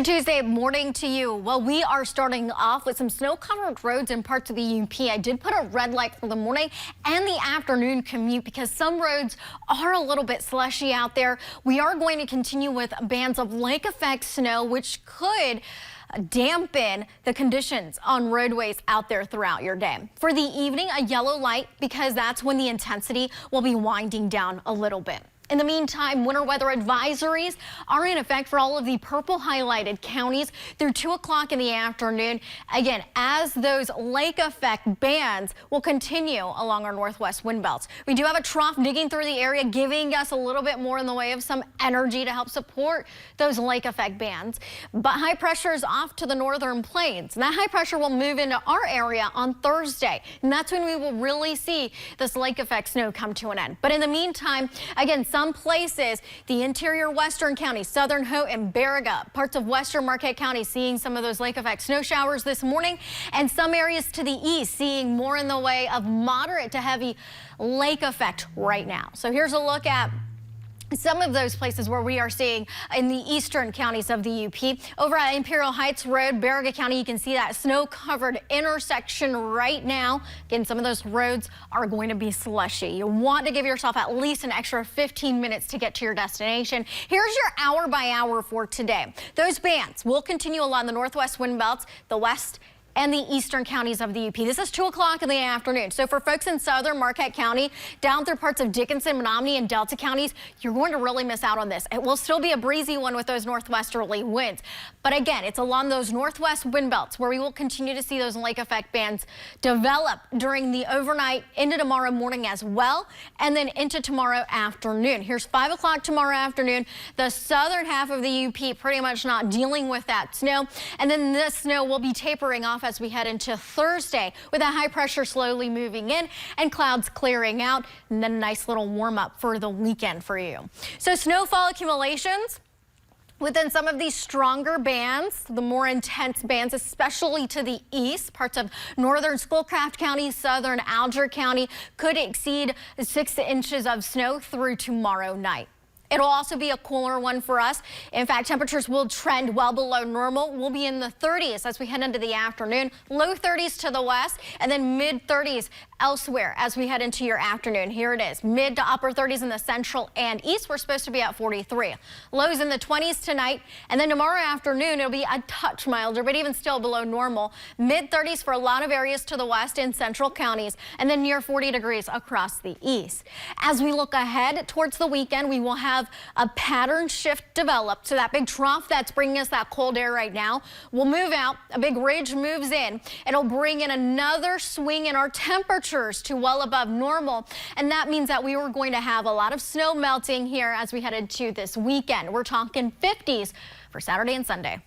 Good Tuesday morning to you. Well, we are starting off with some snow-covered roads in parts of the UP. I did put a red light for the morning and the afternoon commute because some roads are a little bit slushy out there. We are going to continue with bands of lake effect snow, which could dampen the conditions on roadways out there throughout your day. For the evening, a yellow light because that's when the intensity will be winding down a little bit. In the meantime, winter weather advisories are in effect for all of the purple highlighted counties through 2 o'clock in the afternoon. Again, as those lake effect bands will continue along our northwest wind belts. We do have a trough digging through the area, giving us a little bit more in the way of some energy to help support those lake effect bands. But high pressure is off to the northern plains. And that high pressure will move into our area on Thursday. And that's when we will really see this lake effect snow come to an end. But in the meantime, again, some places, the interior western counties, southern Hope and Baraga, parts of western Marquette County seeing some of those lake effect snow showers this morning, and some areas to the east seeing more in the way of moderate to heavy lake effect right now. So here's a look at some of those places where we are seeing in the eastern counties of the UP. Over at Imperial Heights Road, Baraga County, you can see that snow-covered intersection right now. Again, some of those roads are going to be slushy. You want to give yourself at least an extra 15 minutes to get to your destination. Here's your hour by hour for today. Those bands will continue along the northwest wind belts, the west and the eastern counties of the UP. This is 2 o'clock in the afternoon. So for folks in southern Marquette County, down through parts of Dickinson, Menominee, and Delta counties, you're going to really miss out on this. It will still be a breezy one with those northwesterly winds. But again, it's along those northwest wind belts where we will continue to see those lake effect bands develop during the overnight into tomorrow morning as well, and then into tomorrow afternoon. Here's 5 o'clock tomorrow afternoon. The southern half of the UP pretty much not dealing with that snow. And then this snow will be tapering off as we head into Thursday with that high pressure slowly moving in and clouds clearing out, and then a nice little warm up for the weekend for you. So snowfall accumulations within some of these stronger bands, the more intense bands, especially to the east, parts of northern Schoolcraft County, southern Alger County, could exceed 6 inches of snow through tomorrow night. It'll also be a cooler one for us. In fact, temperatures will trend well below normal. We'll be in the 30s as we head into the afternoon, low 30s to the west, and then mid 30s elsewhere as we head into your afternoon. Here it is, mid to upper 30s in the central and east. We're supposed to be at 43. Lows in the 20s tonight, and then tomorrow afternoon it'll be a touch milder, but even still below normal. Mid 30s for a lot of areas to the west and central counties, and then near 40 degrees across the east. As we look ahead towards the weekend, we will have a pattern shift develop. So that big trough that's bringing us that cold air right now will move out. A big ridge moves in. It'll bring in another swing in our temperatures to well above normal. And that means that we were going to have a lot of snow melting here as we head into this weekend. We're talking 50s for Saturday and Sunday.